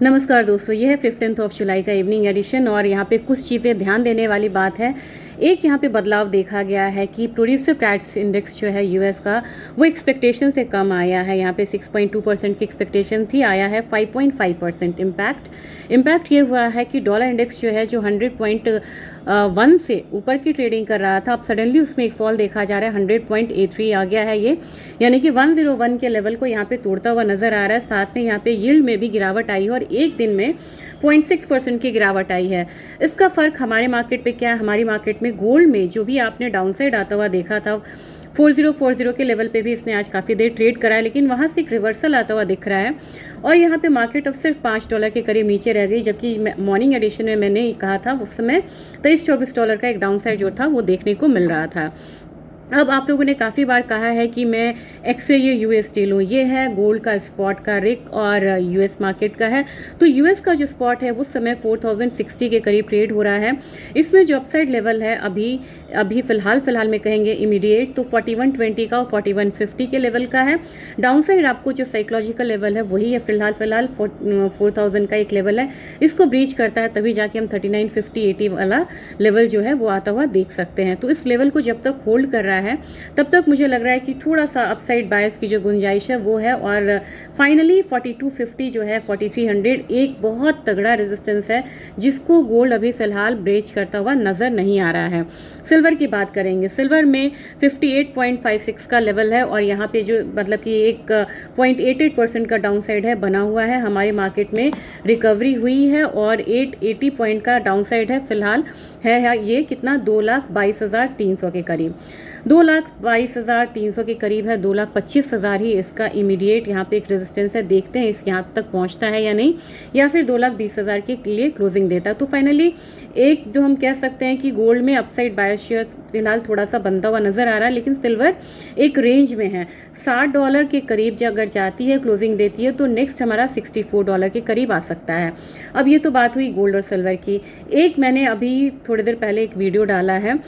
नमस्कार दोस्तों, ये है 15 जुलाई का इवनिंग एडिशन और यहाँ पे कुछ चीज़ें ध्यान देने वाली बात है। एक यहाँ पे बदलाव देखा गया है कि प्रोड्यूसर प्राइस इंडेक्स जो है यूएस का, वो एक्सपेक्टेशन से कम आया है। यहाँ पे 6.2% की एक्सपेक्टेशन थी, आया है 5.5% इम्पैक्ट ये हुआ है कि डॉलर इंडेक्स जो है, जो 100.1 से ऊपर की ट्रेडिंग कर रहा था, अब सडनली उसमें एक फॉल देखा जा रहा है, 100.83 आ गया है ये, यानी कि 101 के लेवल को यहाँ पे तोड़ता हुआ नजर आ रहा है। साथ में यहाँ पे यील्ड में भी गिरावट आई है और एक दिन में 0.6% की गिरावट आई है। इसका फर्क हमारे मार्केट पे क्या है? हमारी मार्केट में गोल्ड में जो भी आपने डाउनसाइड आता हुआ देखा था, 4040 के लेवल पे भी इसने आज काफ़ी देर ट्रेड करा है, लेकिन वहाँ से एक रिवर्सल आता हुआ दिख रहा है और यहाँ पे मार्केट अब सिर्फ $5 के करीब नीचे रह गई। जबकि मॉर्निंग एडिशन में मैंने कहा था उस समय $23-24 का एक डाउनसाइड जो था वो देखने को मिल रहा था। अब आप लोगों ने काफ़ी बार कहा है कि मैं XAU USD लूँ। ये है गोल्ड का स्पॉट का रिक और यूएस मार्केट का है। तो यूएस का जो स्पॉट है उस समय 4060 के करीब ट्रेड हो रहा है। इसमें जो अपसाइड लेवल है अभी फ़िलहाल में कहेंगे इमीडिएट, तो 4120 का और 4150 के लेवल का है। डाउनसाइड आपको जो साइकोलॉजिकल लेवल है वही है फ़िलहाल 4000 का एक लेवल है। इसको ब्रीच करता है तभी जाके हम 3950-80 वाला लेवल जो है वो आता हुआ देख सकते हैं। तो इस लेवल को जब तक होल्ड कर रहा है तब तक मुझे लग रहा है कि थोड़ा सा अपसाइड बायस की जो गुंजाइश है वो है। और फाइनली 4250 जो है 4300 एक बहुत तगड़ा रेजिस्टेंस है जिसको गोल्ड अभी फिलहाल ब्रेच करता हुआ नजर नहीं आ रहा है। सिल्वर की बात करेंगे, सिल्वर में 58.56 का लेवल है और यहाँ पे जो मतलब कि एक 0.88% का डाउनसाइड है बना हुआ है। हमारी मार्केट में रिकवरी हुई है और 880 पॉइंट का डाउनसाइड है फिलहाल है ये कितना 2,22,300 के करीब, 2,22,300 के करीब है। 2,25,000 ही इसका इमीडिएट यहाँ पे एक रेजिस्टेंस है। देखते हैं इस यहाँ तक पहुँचता है या नहीं, या फिर 2,20,000 के लिए क्लोजिंग देता है। तो फाइनली एक जो हम कह सकते हैं कि गोल्ड में अपसाइड बायस शेयर फिलहाल थोड़ा सा बनता हुआ नजर आ रहा है, लेकिन सिल्वर एक रेंज में है। $60 के करीब जो अगर जाती है क्लोजिंग देती है तो नेक्स्ट हमारा $64 के करीब आ सकता है। अब ये तो बात हुई गोल्ड और सिल्वर की। एक मैंने अभी थोड़ी देर पहले एक वीडियो डाला है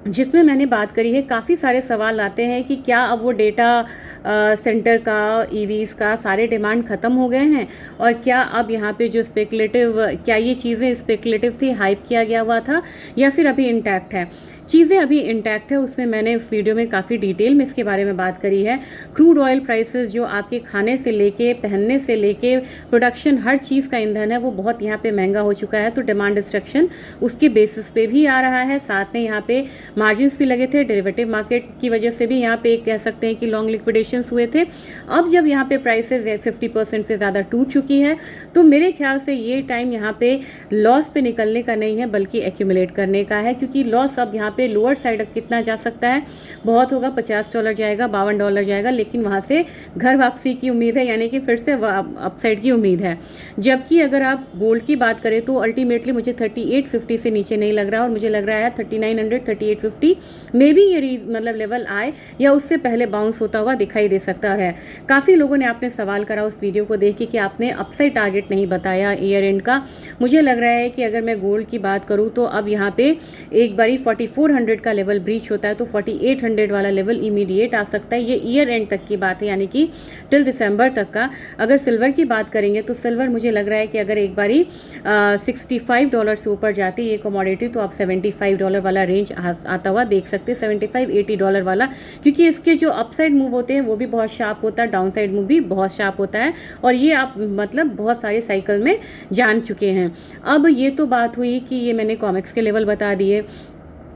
जिसमें मैंने बात करी है, काफ़ी सारे सवाल आते हैं कि क्या अब वो डेटा सेंटर का, ईवीज़ का सारे डिमांड ख़त्म हो गए हैं और क्या अब यहाँ पे जो क्या ये चीज़ें स्पेकुलेटिव थी, हाइप किया गया हुआ था, या फिर अभी इंटैक्ट है? चीज़ें अभी इंटैक्ट है। उसमें मैंने उस वीडियो में काफ़ी डिटेल में इसके बारे में बात करी है। क्रूड ऑयल प्राइसेस जो आपके खाने से लेके, पहनने से लेके, प्रोडक्शन, हर चीज़ का ईंधन है वो बहुत यहाँ पे महंगा हो चुका है। तो डिमांड डिस्ट्रक्शन उसके बेसिस पे भी आ रहा है। साथ में यहाँ पे मार्जिन्स भी लगे थे, डेरिवेटिव मार्केट की वजह से भी यहाँ पे कह सकते हैं कि लॉन्ग लिक्विडेशंस हुए थे। अब जब यहाँ पे प्राइसेस 50% से ज़्यादा टूट चुकी है तो मेरे ख्याल से ये टाइम यहाँ पे लॉस पे निकलने का नहीं है बल्कि एक्यूमुलेट करने का है, क्योंकि लॉस अब यहाँ पे लोअर साइड अब कितना जा सकता है, बहुत होगा $50 जाएगा, $52 जाएगा, लेकिन वहाँ से घर वापसी की उम्मीद है, यानी कि फिर से अपसाइड की उम्मीद है। जबकि अगर आप गोल्ड की बात करें तो अल्टीमेटली मुझे 3850 से नीचे नहीं लग रहा और मुझे लग रहा है 3900 3850 में भी ये मतलब लेवल आए या उससे पहले बाउंस होता हुआ दिखाई दे सकता है। काफ़ी लोगों ने आपने सवाल करा उस वीडियो को देख के कि आपने अपसाइड टारगेट नहीं बताया ईयर एंड का। मुझे लग रहा है कि अगर मैं गोल्ड की बात करूँ तो अब यहाँ पे एक बारी 4400 का लेवल ब्रीच होता है तो 4800 वाला लेवल इमीडिएट आ सकता है। ये ईयर एंड तक की बात है, यानी कि टिल दिसंबर तक का। अगर सिल्वर की बात करेंगे तो सिल्वर मुझे लग रहा है कि अगर एक बारी $65 से ऊपर जाती है ये कमोडिटी तो आप $75 वाला रेंज आता हुआ देख सकते हैं, $75-80 वाला, क्योंकि इसके जो अपसाइड मूव होते हैं वो भी बहुत शार्प होता है, डाउन साइड मूव भी बहुत शार्प होता है और ये आप मतलब बहुत सारे साइकिल में जान चुके हैं। अब ये तो बात हुई कि ये मैंने कॉमेक्स के लेवल बता दिए।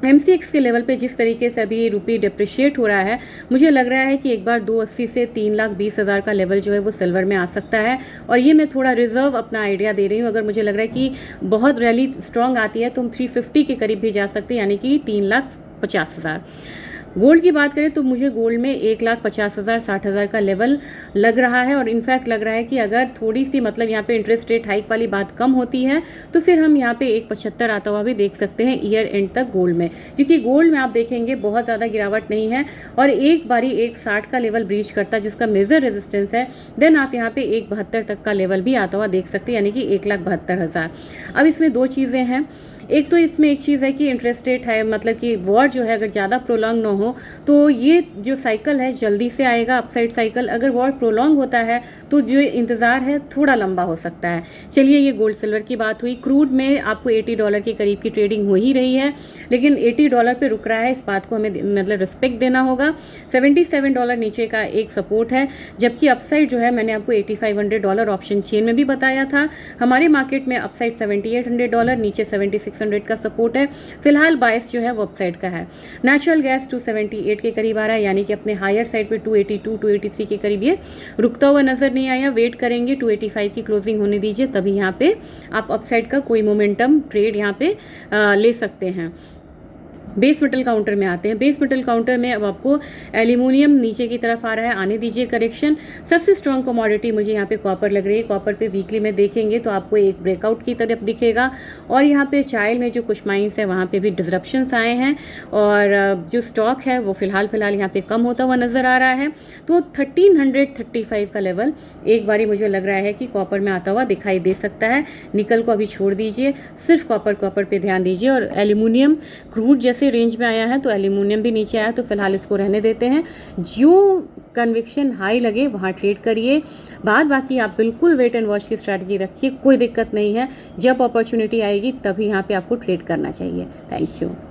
MCX के लेवल पे जिस तरीके से अभी रुपये डिप्रिशिएट हो रहा है, मुझे लग रहा है कि एक बार 280 से 3,20,000 का लेवल जो है वो सिल्वर में आ सकता है। और ये मैं थोड़ा रिजर्व अपना आइडिया दे रही हूँ। अगर मुझे लग रहा है कि बहुत रैली स्ट्रॉन्ग आती है तो हम 350 के करीब भी जा सकते हैं, यानी कि 3,50,000। गोल्ड की बात करें तो मुझे गोल्ड में 1,50,000 60,000 का लेवल लग रहा है और इनफैक्ट लग रहा है कि अगर थोड़ी सी मतलब यहाँ पे इंटरेस्ट रेट हाइक वाली बात कम होती है तो फिर हम यहाँ पे 1,75 आता हुआ भी देख सकते हैं ईयर एंड तक गोल्ड में, क्योंकि गोल्ड में आप देखेंगे बहुत ज़्यादा गिरावट नहीं है और एक बारी 1,60 का लेवल ब्रीच करता है जिसका मेजर रेजिस्टेंस है, देन आप यहाँ पे 1,72 तक का लेवल भी आता हुआ देख सकते हैं, यानी कि 1,72,000। अब इसमें दो चीज़ें हैं, एक तो इसमें एक चीज़ है कि इंटरेस्ट रेट है, मतलब कि वॉर जो है अगर ज़्यादा प्रोलॉन्ग ना हो तो ये जो साइकिल है जल्दी से आएगा अपसाइड साइकिल। अगर वॉर प्रोलॉन्ग होता है तो जो इंतज़ार है थोड़ा लंबा हो सकता है। चलिए, ये गोल्ड सिल्वर की बात हुई। क्रूड में आपको $80 के करीब की ट्रेडिंग हो ही रही है, लेकिन $80 पे रुक रहा है, इस बात को हमें मतलब रिस्पेक्ट देना होगा। $77 नीचे का एक सपोर्ट है, जबकि अपसाइड जो है मैंने आपको $8500 ऑप्शन चेन में भी बताया था। हमारे मार्केट में अपसाइड $7800, नीचे 7600 का सपोर्ट है। फिलहाल बायस जो है वो अपसाइड का है। नेचुरल गैस 278 के करीब आ रहा है, यानी कि अपने हायर साइड पे 282 283 के करीब ये रुकता हुआ नजर नहीं आया। वेट करेंगे, 285 की क्लोजिंग होने दीजिए, तभी यहाँ पे आप अपसाइड का कोई मोमेंटम ट्रेड यहाँ पे ले सकते हैं। बेस मेटल काउंटर में आते हैं। बेस मेटल काउंटर में अब आपको एल्यूमिनियम नीचे की तरफ आ रहा है, आने दीजिए करेक्शन। सबसे स्ट्रॉन्ग कमोडिटी मुझे यहाँ पे कॉपर लग रही है। कॉपर पे वीकली में देखेंगे तो आपको एक ब्रेकआउट की तरफ दिखेगा, और यहाँ पे चाइल में जो कुछ माइंस है वहाँ पे भी डिसरप्शंस आए हैं, और जो स्टॉक है वो फिलहाल यहाँ पे कम होता हुआ नज़र आ रहा है। तो 1335 का लेवल एक बारी मुझे लग रहा है कि कॉपर में आता हुआ दिखाई दे सकता है। निकल को अभी छोड़ दीजिए, सिर्फ कॉपर पे ध्यान दीजिए। और एल्यूमिनियम क्रूड जैसे रेंज में आया है तो एल्यूमिनियम भी नीचे आया, तो फिलहाल इसको रहने देते हैं। जो कन्विक्शन हाई लगे वहाँ ट्रेड करिए, बाकी आप बिल्कुल वेट एंड वॉच की स्ट्रैटेजी रखिए, कोई दिक्कत नहीं है। जब अपॉर्चुनिटी आएगी तभी यहाँ पे आपको ट्रेड करना चाहिए। Thank you.